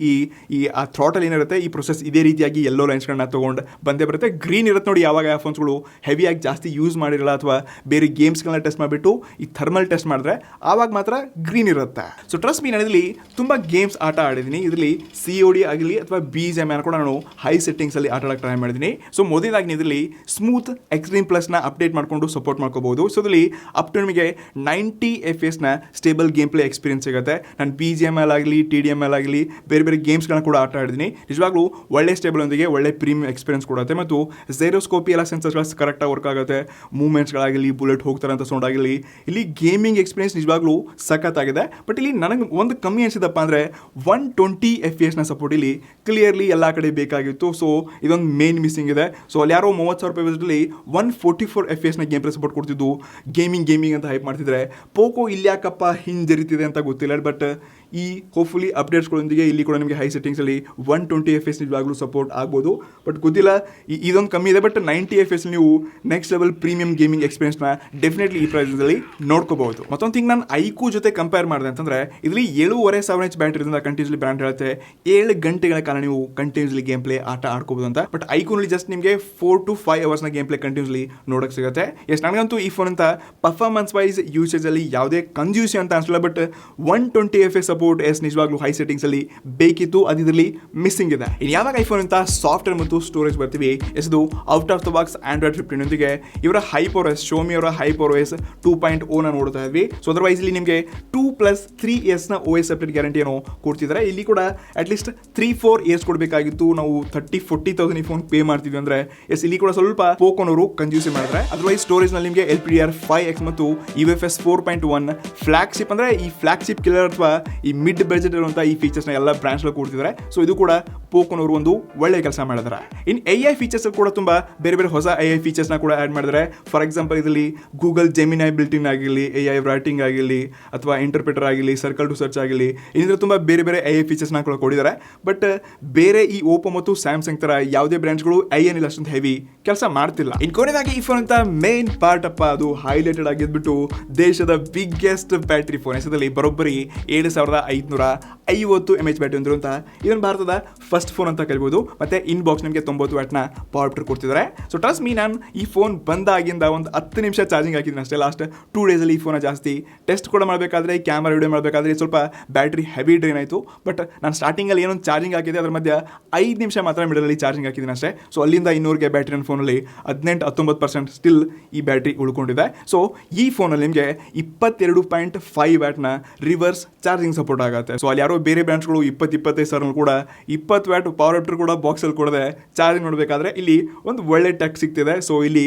ಈ ಆ ಥ್ರಾಟಲ್ ಏನಿರುತ್ತೆ ಈ ಪ್ರೊಸೆಸ್ ಇದೇ ರೀತಿಯಾಗಿ ಎಲ್ಲೋ ಲೈನ್ಸ್ಗಳನ್ನ ತೊಗೊಂಡು ಬಂದೇ ಬರುತ್ತೆ. ಗ್ರೀನ್ ಇರುತ್ತೆ ನೋಡಿ, ಯಾವಾಗ ಆ ಫೋನ್ಸ್ಗಳು ಹೆವಿಯಾಗಿ ಜಾಸ್ತಿ ಯೂಸ್ ಮಾಡಿರಲ್ಲ ಅಥವಾ ಬೇರೆ ಗೇಮ್ಸ್ಗಳನ್ನ ಟೆಸ್ಟ್ ಮಾಡಿಬಿಟ್ಟು ಈ ಥರ್ಮಲ್ ಟೆಸ್ಟ್ ಮಾಡಿದ್ರೆ ಆವಾಗ ಮಾತ್ರ ಗ್ರೀನ್ ಇರುತ್ತೆ. ಸೊ ಟ್ರಸ್ಟ್ ಮೀ, ನಾನು ಇದರಲ್ಲಿ ತುಂಬ ಗೇಮ್ಸ್ ಆಟ ಆಡಿದ್ದೀನಿ. ಇದರಲ್ಲಿ COD ಆಗಲಿ ಅಥವಾ BGMI ಕೂಡ ನಾನು ಹೈ ಸೆಟ್ಟಿಂಗ್ಸಲ್ಲಿ ಆಟ ಆಡೋಕ್ಕೆ ಟ್ರೈ ಮಾಡಿದ್ದೀನಿ. ಸೊ ಮೊದಲಾಗಿ ಇದರಲ್ಲಿ ಸ್ಮೂತ್ ಎಕ್ಸ್ಟ್ರೀಮ್ ಪ್ಲಸ್ನ ಅಪ್ಡೇಟ್ ಮಾಡಿಕೊಂಡು ಸಪೋರ್ಟ್ ಮಾಡ್ಕೋಬಹುದು. ಸೊ ಇದರಲ್ಲಿ ಅಪ್ ಟು ನಿಮಗೆ 90 FPS stable game play experience ಸಿಗುತ್ತೆ. ನಾನು BGMI ಆಗಲಿ TDMI ಆಗಲಿ ಬೇರೆ ಗೇಮ್ಸ್ಗಳನ್ನ ಕೂಡ ಆಟ ಆಡಿದ್ದೀನಿ. ನಿಜವಾಗ್ಲೂ ಒಳ್ಳೆ ಸ್ಟೇಬಲ್ ಒಂದಿಗೆ ಒಳ್ಳೆ ಪ್ರೀಮಿಯಂ ಎಕ್ಸ್ಪೀರಿಯನ್ಸ್ ಕೊಡುತ್ತೆ. ಮತ್ತು ಝೈರೋಸ್ಕೋಪಿ ಎಲ್ಲ ಸೆನ್ಸರ್ಸ್ಗಳು ಕರೆಕ್ಟಾಗಿ ವರ್ಕ್ ಆಗುತ್ತೆ. ಮೂವ್ಮೆಂಟ್ಸ್ಗಳಾಗಲಿ ಬುಲೆಟ್ ಹೋಗ್ತಾರೆ ಅಂತ ಸೌಂಡ್ ಆಗಲಿ ಇಲ್ಲಿ ಗೇಮಿಂಗ್ ಎಕ್ಸ್ಪೀರಿಯನ್ಸ್ ನಿಜವಾಗ್ಲೂ ಸಖತ್ತಾಗಿದೆ. ಬಟ್ ಇಲ್ಲಿ ನನಗೆ ಒಂದು ಕಮ್ಮಿ ಅನಿಸಿದಪ್ಪ ಅಂದರೆ 120 FPS ಸಪೋರ್ಟ್ ಇಲ್ಲಿ ಕ್ಲಿಯರ್ಲಿ ಎಲ್ಲ ಕಡೆ ಬೇಕಾಗಿತ್ತು. ಸೊ ಇದೊಂದು ಮೇನ್ ಮಿಸ್ಸಿಂಗ್ ಇದೆ. ಸೊ ಅಲ್ಲಿ ಯಾರೋ 30,000 ರೂಪಾಯಿ ಬಜೆಟಲ್ಲಿ 144 FPS ಗೇಮ್ ಪ್ಲೇ ಸಪೋರ್ಟ್ ಕೊಡ್ತಿದ್ದು ಗೇಮಿಂಗ್ ಅಂತ ಹೈಪ್ ಮಾಡ್ತಿದ್ರೆ ಪೋಕೋ ಇಲ್ಲಿ ಯಾಕಪ್ಪ ಹಿಂಜರಿತಿದೆ ಅಂತ ಗೊತ್ತಿಲ್ಲ. ಬಟ್ ಈ ಹೋಪ್ಫುಲಿ ಅಪ್ಡೇಟ್ಸ್ಗಳೊಂದಿಗೆ ಇಲ್ಲಿ ಕೂಡ ನಿಮಗೆ ಹೈ ಸೆಟ್ಟಿಂಗ್ಸಲ್ಲಿ 120 FPS ನಿಜವಾಗ್ಲೂ ಸಪೋರ್ಟ್ ಆಗ್ಬೋದು. ಬಟ್ ಗೊತ್ತಿಲ್ಲ, ಇದೊಂದು ಕಮ್ಮಿ ಇದೆ. ಬಟ್ 90 FPS ನೀವು ನೆಕ್ಸ್ಟ್ ಲೆವೆಲ್ ಪ್ರೀಮಿಯಂ ಗೇಮಿಂಗ್ ಎಕ್ಸ್ಪೀರಿಯನ್ಸ್ನ ಡೆಫಿನೆಟ್ಲಿ ಈ ಪ್ರೈಸಲ್ಲಿ ನೋಡ್ಕೋಬಹುದು. ಮತ್ತೊಂದು ಥಿಂಗ್ ನಾನು ಐಕ್ಯೂ ಜೊತೆ ಕಂಪೇರ್ ಮಾಡಿದೆ ಅಂತಂದ್ರೆ ಇದರಲ್ಲಿ 7.5 ಇಂಚ್ ಬ್ಯಾಟ್ರಿಯಿಂದ ಕಂಟಿನ್ಯೂಸ್ಲಿ ಬ್ರ್ಯಾಂಡ್ ಹೇಳುತ್ತೆ 7 ಗಂಟೆಗಳ ಕಾಲ ನೀವು ಕಂಟಿನ್ಯೂಸ್ಲಿ ಗೇಮ್ ಪ್ಲೇ ಆಟ ಆಡ್ಕೋಬಹುದು ಅಂತ. ಬಟ್ ಐಕ್ಯೂನಲ್ಲಿ ಜಸ್ಟ್ ನಿಮಗೆ 4 to 5 ಅವರ್ಸ್ನ ಗೇಮ್ ಪ್ಲೇ ಕಂಟಿನ್ಯೂಸ್ಲಿ ನೋಡಕ್ಕೆ ಸಿಗುತ್ತೆ. ನನಗಂತೂ ಈ ಫೋನ್ ಅಂತ ಪರ್ಫಾರ್ಮೆನ್ಸ್ ವೈಸ್ ಯೂಸೇಜ್ ಅಲ್ಲಿ ಯಾವುದೇ ಕಂಜ್ಯೂಸಿ ಅಂತ ಅನ್ಸಲ್ಲ. ಬಟ್ 120 FPS ಸಪೋರ್ಟ್ ನಿಜವಾಗ್ಲೂ ಹೈ ಸೆಟ್ಟಿಂಗ್ಸ್ ಅಲ್ಲಿ ಬೇಕಿತ್ತು, ಅದು ಇದರಲ್ಲಿ ಮಿಸ್ಸಿಂಗ್ ಇದೆ. ಇನ್ನು ಯಾವಾಗ ಐಫೋನ್ ಅಂತ ಸಾಫ್ಟ್ವೇರ್ ಮತ್ತು ಸ್ಟೋರೇಜ್ ಬರ್ತೀವಿ, ಇದು out of the box Android 15 ಒಂದಿಗೆ ಇವರ HyperOS ಶೋಮಿ ಅವರ HyperOS 2.0 ನೋಡ್ತಾ ಇದ್ವಿ. ಸೊ ಅದರ್ವೈಸ್ ಇಲ್ಲಿ ನಿಮಗೆ 2+3 years ನ OS ಅಪ್ಡೇಟ್ ಗ್ಯಾರಂಟಿಯನ್ನು ಕೊಡ್ತಿದ್ದಾರೆ. ಇಲ್ಲಿ ಕೂಡ ಅಟ್ಲೀಸ್ಟ್ 3-4 years ಕೊಡಬೇಕಾಗಿತ್ತು. ನಾವು 30,000-40,000 ಈ ಫೋನ್ ಪೇ ಮಾಡ್ತಿದ್ವಿ ಅಂದ್ರೆ ಇಲ್ಲಿ ಕೂಡ ಸ್ವಲ್ಪ ಪೋಕೋನವರು ಕಂಜ್ಯೂಸಿ ಮಾಡಿದ್ರೆ. ಅದರ್ವೈಸ್ ಸ್ಟೋರೇಜ್ ನಲ್ಲಿ ನಿಮಗೆ LPDDR5X ಮತ್ತು UFS 4.1 ಫ್ಲಾಗ್ಶಿಪ್ ಅಂದ್ರೆ ಈ ಫ್ಲಾಗ್ಶಿಪ್ ಕಿಲ್ಲರ್ ಅಥವಾ ಈ ಮಿಡ್ ಬಜೆಟ್ ಇರುವಂತ ಈ ಫೀಚರ್ಸ್ ನ ಎಲ್ಲ ಬ್ರಾಂಚ್ ಕೊಡ್ತಿದ್ದಾರೆ. ಸೊ ಇದು ಕೂಡ ಪೋಕೋನವರು ಒಂದು ಒಳ್ಳೆ ಕೆಲಸ ಮಾಡಿದ್ದಾರೆ. ಇನ್ AI ಫೀಚರ್ಸ್ ಕೂಡ ತುಂಬಾ ಬೇರೆ ಬೇರೆ ಹೊಸ AI ಫೀಚರ್ಸ್ ನ ಕೂಡ ಆಡ್ ಮಾಡಿದ್ದಾರೆ. ಫಾರ್ ಎಕ್ಸಾಂಪಲ್ ಇದರಲ್ಲಿ ಗೂಗಲ್ ಜೆಮಿನೈ ಬಿಲ್ಟಿನ್ ಆಗಿರಲಿ, AI ರೈಟಿಂಗ್ ಆಗಿರಲಿ, ಅಥವಾ ಇಂಟರ್ಪ್ರಿಟರ್ ಆಗಿರಲಿ, ಸರ್ಕಲ್ ಟು ಸರ್ಚ್ ಆಗಿರಲಿ, ಇನ್ನಿತರ ತುಂಬಾ ಬೇರೆ ಬೇರೆ AI ಫೀಚರ್ಸ್ ನ ಕೂಡ ಕೊಟ್ಟಿದ್ದಾರೆ. ಬಟ್ ಬೇರೆ ಈ ಓಪೋ ಮತ್ತು ಸ್ಯಾಮ್ಸಂಗ್ ತರ ಯಾವುದೇ ಬ್ರಾಂಡ್ಸ್ಗಳು AI ನಲ್ಲಿ ಅಷ್ಟೊಂದು ಹೆವಿ ಕೆಲಸ ಮಾಡ್ತಿಲ್ಲ. ಇನ್ ಕೊನೆಯದಾಗಿ ಈ ಫೋನ್ ಅಂತ ಮೇನ್ ಪಾರ್ಟ್ ಅಪ್ಪ ಅದು ಹೈಲೈಟೆಡ್ ಆಗಿದ್ಬಿಟ್ಟು ದೇಶದ ಬಿಗ್ಗೆಸ್ಟ್ ಬ್ಯಾಟ್ರಿ ಫೋನ್ ಹೆಸರಲ್ಲಿ ಬರೋಬ್ಬರಿ 7550 mAh ಬ್ಯಾಟ್ರಿ ಹೊಂದಿರುವಂತ ಇದನ್ನು ಭಾರತದ ಫಸ್ಟ್ ಫೋನ್ ಅಂತ ಕರಿಬಹುದು. ಮತ್ತೆ ಇನ್ ಬಾಕ್ಸ್ ನಿಮಗೆ 90 ವ್ಯಾಟ್ನ ಪವರ್ ಬಟರ್ ಕೊಡ್ತಿದ್ದಾರೆ. ಸೊ ಟ್ರಸ್ಟ್ ಮೀ, ನಾನು ಈ ಫೋನ್ ಬಂದಾಗಿಂದ ಒಂದು 10 ನಿಮಿಷ ಚಾರ್ಜಿಂಗ್ ಹಾಕಿದ್ದೀನಿ ಅಷ್ಟೇ. ಲಾಸ್ಟ್ 2 ಡೇಸಲ್ಲಿ ಈ ಫೋನ್ ಜಾಸ್ತಿ ಟೆಸ್ಟ್ ಕೂಡ ಮಾಡಬೇಕಾದ್ರೆ, ಕ್ಯಾಮರಾ ವಿಡಿಯೋ ಮಾಡಬೇಕಾದ್ರೆ ಸ್ವಲ್ಪ ಬ್ಯಾಟ್ರಿ ಹೆವಿ ಡ್ರೈನ್ ಆಯಿತು. ಬಟ್ ನಾನು ಸ್ಟಾರ್ಟಿಂಗಲ್ಲಿ ಏನೊಂದು ಚಾರ್ಜಿಂಗ್ ಹಾಕಿದೆ, ಅದರ ಮಧ್ಯೆ 5 ನಿಮಿಷ ಮಾತ್ರ ಮಿಡಲಲ್ಲಿ ಚಾರ್ಜಿಂಗ್ ಹಾಕಿದ್ದೀನಿ ಅಷ್ಟೇ. ಸೊ ಅಲ್ಲಿಂದ ಇನ್ನೂರಿಗೆ ಬ್ಯಾಟ್ರಿ ನನ್ನ ಫೋನಲ್ಲಿ 18-19% ಸ್ಟಿಲ್ ಈ ಬ್ಯಾಟ್ರಿ ಉಳ್ಕೊಂಡಿದೆ. ಸೊ ಈ ಫೋನಲ್ಲಿ ನಿಮಗೆ 22.5 ವ್ಯಾಟ್ನ ರಿವರ್ಸ್ ಚಾರ್ಜಿಂಗ್ ಸಪೋರ್ಟ್ ಆಗುತ್ತೆ. ಸೊ ಅಲ್ಲಿ ಯಾರೋ ಬೇರೆ ಬ್ರ್ಯಾಂಡ್ಸ್ಗಳು 20-25 ಸಾವಿರ ಕೂಡ 20 ವ್ಯಾಟ್ ಪವರ್ ಬಟರ್ ಕೂಡ ಬಾಕ್ಸಲ್ಲಿ ಕೊಡದೆ ಚಾರ್ಜಿಂಗ್ ಮಾಡಬೇಕಾದ್ರೆ ಇಲ್ಲಿ ಒಂದು ಒಳ್ಳೆ ಟೆಕ್ ಸಿಗ್ತಿದೆ. ಸೊ ಇಲ್ಲಿ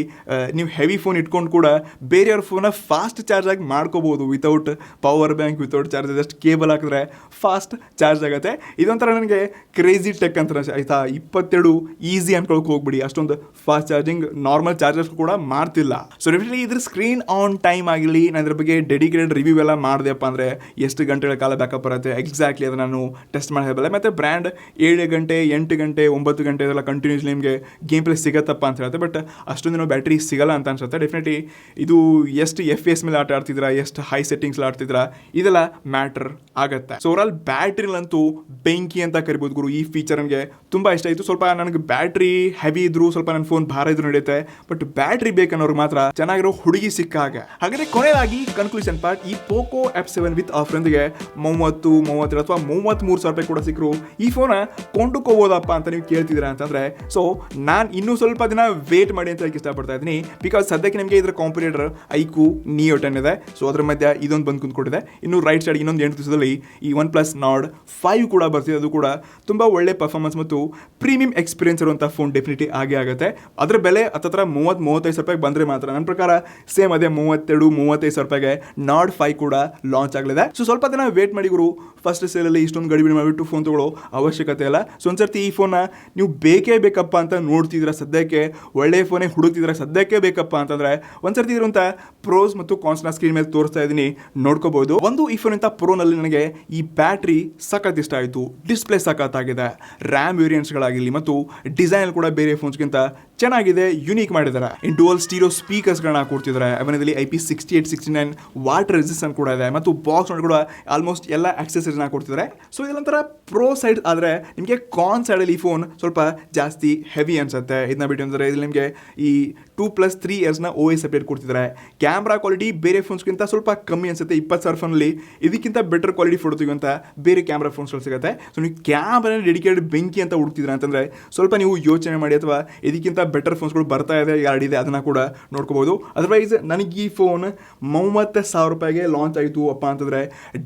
ನೀವು ಹೆವಿ ಫೋನ್ ಇಟ್ಕೊಂಡು ಕೂಡ ಬೇರೆಯವ್ರ ಫೋನ ಫಾಸ್ಟ್ ಚಾರ್ಜ್ ಆಗಿ ಮಾಡ್ಕೋಬಹುದು without power bank, without charge. Just cable ಹಾಕಿದ್ರೆ ಫಾಸ್ಟ್ ಚಾರ್ಜ್ ಆಗುತ್ತೆ. ಇದೊಂಥರ ನನಗೆ ಕ್ರೇಜಿ ಟೆಕ್ ಅಂತ ಆಯ್ತಾ. 22 ಈಸಿ ಅನ್ಕೊಳಕ್ಕೆ ಹೋಗ್ಬಿಡಿ, ಅಷ್ಟೊಂದು ಫಾಸ್ಟ್ ಚಾರ್ಜಿಂಗ್ ನಾರ್ಮಲ್ ಚಾರ್ಜರ್ಸ್ ಕೂಡ ಮಾಡ್ತಿಲ್ಲ. ಸೊ ಡೆಫಿನೆಟ್ಲಿ ಇದ್ರ ಸ್ಕ್ರೀನ್ ಆನ್ ಟೈಮ್ ಆಗಿರಲಿ, ನಾನು ಇದ್ರ ಬಗ್ಗೆ ಡೆಡಿಕೇಟೆಡ್ ರಿವ್ಯೂ ಎಲ್ಲ ಮಾಡಿದೆಪ್ಪ ಅಂದರೆ ಎಷ್ಟು ಗಂಟೆಗಳ ಕಾಲ ಬ್ಯಾಕಪ್ ಬರುತ್ತೆ ಎಕ್ಸಾಕ್ಟ್ಲಿ ಅದು ನಾನು ಟೆಸ್ಟ್ ಮಾಡಬಲ್ಲೆ. ಮತ್ತು ಬ್ರ್ಯಾಂಡ್ 7 ಗಂಟೆ 8 ಗಂಟೆ 9 ಗಂಟೆ ಇದೆಲ್ಲ ಕಂಟಿನ್ಯೂಸ್ಲಿ ನಿಮಗೆ ಗೇಮ್ ಪ್ಲೇ ಸಿಗತ್ತಪ್ಪ ಅಂತ ಹೇಳುತ್ತೆ. ಬಟ್ ಅಷ್ಟೊಂದು ಬ್ಯಾಟ್ರಿ ಸಿಗಲ್ಲ ಅಂತ ಅನ್ಸುತ್ತೆ. ಡೆಫಿನೆಟ್ಲಿ ಇದು ಎಷ್ಟು FPS ಮೇಲೆ ಆಟ ಆಡ್ತಿದ್ರಾ, ಎಷ್ಟು ಹೈ ಸೆಟ್ಟಿಂಗ್ಸ್ ಆಡ್ತಿದ್ರಾ, ಇದೆಲ್ಲ ಮ್ಯಾಟರ್ ಆಗುತ್ತೆ. ಸೊ ಓವರಾಲ್ ಬ್ಯಾಟ್ರಿಲಂತೂ ಬೆಂಕಿ ಅಂತ ಕರಿಬೋದು ಗುರು. ಈ ಫೀಚರ್ ನನಗೆ ತುಂಬ ಇಷ್ಟ ಆಯಿತು. ಸ್ವಲ್ಪ ನನಗೆ ಬ್ಯಾಟ್ರಿ ಹೆವಿ ಇದ್ರು, ಸ್ವಲ್ಪ ನನ್ನ ಫೋನ್ ಭಾರ ಇದ್ರು ನಡೆಯುತ್ತೆ. ಬಟ್ ಬ್ಯಾಟ್ರಿ ಬೇಕನ್ನೋರ್ಗೆ ಮಾತ್ರ ಚೆನ್ನಾಗಿರೋ ಹುಡುಗಿ ಸಿಕ್ಕ ಹಾಗೆ. ಹಾಗಾದ್ರೆ ಕೊನೆಯದಾಗಿ ಕನ್ಕ್ಲೂಷನ್ ಪಾರ್ಟ್, ಈ ಪೋಕೋ F7 ವಿತ್ ಆಫರ್ನೊಂದಿಗೆ 32 ಅಥವಾ 33 ಸಾವಿರ ರೂಪಾಯಿ ಕೂಡ ಸಿಕ್ಕರು ಈ ಫೋನ್ ಕೊಂಡುಕೋಬೋದಪ್ಪ ಅಂತ ನೀವು ಕೇಳ್ತಿದ್ದೀರಾ ಅಂತಂದ್ರೆ, ಸೊ ನಾನು ಇನ್ನೂ ಸ್ವಲ್ಪ ದಿನ ವೇಟ್ ಮಾಡಿ ಅಂತ ಹೇಳಕ್ಕೆ ಇಷ್ಟಪಡ್ತಾ ಇದ್ದೀನಿ. ಬಿಕಾಸ್ ಸದ್ಯಕ್ಕೆ ನಿಮಗೆ ಇದರ ಕಾಂಪಿಟೇಟರ್ ಐಕ್ಯೂ Neo 10 ಇದೆ. ಸೊ ಅದರ ಮಧ್ಯೆ ಇದೊಂದು ಬಂದು ಕುಂತ್ಕೊಂಡಿದೆ. ಇನ್ನು ರೈಟ್ ಸೈಡ್ ಇನ್ನೊಂದು 8 ದಿವಸದಲ್ಲಿ ಈ OnePlus Nord 5 ಕೂಡ ಬರ್ತಿದೆ. ಅದು ಕೂಡ ತುಂಬ ಒಳ್ಳೆ ಪರ್ಫಾರ್ಮೆನ್ಸ್ ಮತ್ತು ಪ್ರೀಮಿಯಂ ಎಕ್ಸ್ಪೀರಿಯನ್ಸ್ ಇರುವಂಥ ಫೋನ್ ಡೆಫಿನೆಟ್ಲಿ ಆಗೇ ಆಗುತ್ತೆ. ಅದರ ಬೆಲೆ ಹತ್ತಿರ 30-35 ಸಾವಿರ ರೂಪಾಯಿಗೆ ಬಂದರೆ ಮಾತ್ರ. ನನ್ನ ಪ್ರಕಾರ ಸೇಮ್ ಅದೇ 32-35 ಸಾವಿರ ರೂಪಾಯಿಗೆ Nord 5 ಕೂಡ ಲಾಂಚ್ ಆಗಲಿದೆ. ಸೊ ಸ್ವಲ್ಪ ದಿನ ವೇಟ್ ಮಾಡಿ ಗುರು. ಫಸ್ಟ್ ಸೇಲಲ್ಲಿ ಇಷ್ಟೊಂದು ಗಡಿಬಿಡಿ ಮಾಡಿಬಿಟ್ಟು ಫೋನ್ ತಗೊಳ್ಳೋ ಅವಶ್ಯಕತೆ ಇಲ್ಲ. ಸೊ ಒಂದ್ಸರ್ತಿ ಈ ಫೋನ್ನ ನೀವು ಬೇಕೇ ಬೇಕಪ್ಪ ಅಂತ ನೋಡ್ತಿದ್ರೆ, ಸದ್ಯಕ್ಕೆ ಒಳ್ಳೆ ಫೋನೇ ಹುಡುಕ್ತಿದ್ರೆ, ಸದ್ಯಕ್ಕೆ ಬೇಕಪ್ಪ ಅಂತಂದ್ರೆ ಒಂದ್ಸರ್ತಿ ಇರುವಂಥ ಪ್ರೋಸ್ ಮತ್ತು ಕಾನ್ಸ್ನ ಸ್ಕ್ರೀನ್ ಮೇಲೆ ತೋರಿಸ್ತಾ ಇದ್ದೀನಿ, ನೋಡ್ಕೋಬಹುದು. ಒಂದು ಈ ಫೋನ್ ಇಂಥ ಪ್ರೋನಲ್ಲಿ ನನಗೆ ಈ ಬ್ಯಾಟ್ರಿ ಸಖತ್ ಇಷ್ಟ ಆಯಿತು. ಡಿಸ್ಪ್ಲೇ ಸಖತ್ ಆಗಿದೆ, ರ್ಯಾಮ್ ವೇರಿಯಂಟ್ಸ್ಗಳಾಗಿರಲಿ ಮತ್ತು ಡಿಸೈನ್ ಕೂಡ ಬೇರೆ ಫೋನ್ಸ್ಗಿಂತ ಚೆನ್ನಾಗಿದೆ, ಯುನೀಕ್ ಮಾಡಿದ್ದಾರೆ. ಇನ್ ಡುವಲ್ ಸ್ಟೀರಿಯೋ ಸ್ಪೀಕರ್ಸ್ಗಳನ್ನ ಕೊಡ್ತಿದ್ದಾರೆ. ಅವನಲ್ಲಿ IP68-69 ವಾಟರ್ ರೆಸಿಸ್ಟೆಂಟ್ ಕೂಡ ಇದೆ ಮತ್ತು ಬಾಕ್ಸ್ ಕೂಡ ಆಲ್ಮೋಸ್ಟ್ ಎಲ್ಲ ಆಕ್ಸೆಸರೀಸ್ನ ಕೊಡ್ತಿದ್ದಾರೆ. ಸೊ ಇದೊಂಥರ ಪ್ರೋ ಸೈಡ್ ಆದರೆ ನಿಮಗೆ ಕಾನ್ ಸೈಡಲ್ಲಿ ಈ ಫೋನ್ ಸ್ವಲ್ಪ ಜಾಸ್ತಿ ಹೆವಿ ಅನ್ಸುತ್ತೆ. ಇದನ್ನ ಬಿಟ್ಟು ಅಂದರೆ ಇಲ್ಲಿ ನಿಮಗೆ ಈ 2+3 ಇಯರ್ಸ್ನ OS ಅಪ್ಡೇಟ್ ಕೊಡ್ತಿದ್ದಾರೆ. ಕ್ಯಾಮ್ರಾ ಕ್ವಾಲಿಟಿ ಬೇರೆ ಫೋನ್ಸ್ಗಿಂತ ಸ್ವಲ್ಪ ಕಮ್ಮಿ ಅನ್ಸುತ್ತೆ. 20,000 ಫೋನಲ್ಲಿ ಇದಕ್ಕಿಂತ ಬೆಟರ್ ಕ್ವಾಲಿಟಿ ಫೋಟೋ ತೆಗೆಯುವಂಥ ಬೇರೆ ಕ್ಯಾಮ್ರಾ ಫೋನ್ಸ್ಗಳು ಸಿಗುತ್ತೆ. ಸೊ ನೀವು ಕ್ಯಾಮ್ರಾ ಡೆಡಿಕೇಟೆಡ್ ಬೆಂಕಿ ಅಂತ ಹುಡುಕ್ತಿದ್ರೆ ಅಂತಂದರೆ ಸ್ವಲ್ಪ ನೀವು ಯೋಚನೆ ಮಾಡಿ, ಅಥವಾ ಇದಕ್ಕಿಂತ ಬೆಟರ್ ಫೋನ್ಸ್ಗಳು ಬರ್ತಾ ಇದೆ, ಯಾರಿದೆ ಅದನ್ನು ಕೂಡ ನೋಡ್ಕೋಬೋದು. ಅದರ್ವೈಸ್ ನನಗೆ ಈ ಫೋನ್ 30,000 ರೂಪಾಯಿಗೆ ಲಾಂಚ್ ಆಯಿತು ಅಪ್ಪ ಅಂತಂದರೆ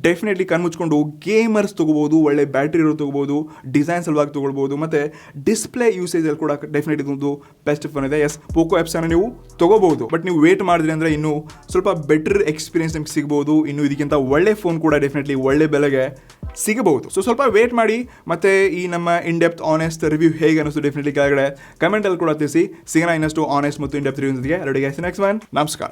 ಡೆಫಿನೆಟ್ಲಿ ಕಣ್ಮುಚ್ಕೊಂಡು ಗೇಮರ್ಸ್ ತೊಗೋಬೋದು, ಒಳ್ಳೆ ಬ್ಯಾಟ್ರಿ ಇರೋ ತೊಗೋಬೋದು, ಡಿಸೈನ್ ಸಲುವಾಗಿ ತೊಗೊಳ್ಬೋದು, ಮತ್ತು ಡಿಸ್ಪ್ಲೇ ಯೂಸೇಜಲ್ಲಿ ಕೂಡ ಡೆಫಿನೆಟ್ಲಿ ಇದೊಂದು ಬೆಸ್ಟ್ ಫೋನ್ ಇದೆ. ಎಸ್, ಪೋಕೋ F7 ನೀವು ತೊಗೋಬೋದು. ಬಟ್ ನೀವು ವೇಟ್ ಮಾಡಿದ್ರಿ ಅಂದರೆ ಇನ್ನೂ ಸ್ವಲ್ಪ ಬೆಟರ್ ಎಕ್ಸ್ಪೀರಿಯನ್ಸ್ ನಿಮ್ಗೆ ಸಿಗ್ಬೋದು. ಇನ್ನು ಇದಕ್ಕಿಂತ ಒಳ್ಳೆ ಫೋನ್ ಕೂಡ ಡೆಫಿನೆಟ್ಲಿ ಒಳ್ಳೆ ಬೆಲೆಗೆ ಸಿಗಬಹುದು. ಸೊ ಸ್ವಲ್ಪ ವೇಟ್ ಮಾಡಿ. ಮತ್ತೆ ಈ ನಮ್ಮ ಇನ್ ಡೆಪ್ತ್ ಆನೆಸ್ಟ್ ರಿವ್ಯೂ ಹೇಗೆ ಅನ್ನಿಸ್ತು ಡೆಫಿನೆಟ್ಲಿ ಕೆಳಗಡೆ ಕಮೆಂಟಲ್ಲಿ ಕೂಡ ತಿಳಿಸಿ. ಸಿಗೋಣ ಇನ್ನಷ್ಟು ಆನೆಸ್ಟ್ ಮತ್ತು ಇನ್ ಡೆಪ್ತ್ ರಿವ್ಯೂ ಜೊತೆಗೆ. ನೆಕ್ಸ್ಟ್ ಒನ್, ನಮಸ್ಕಾರ.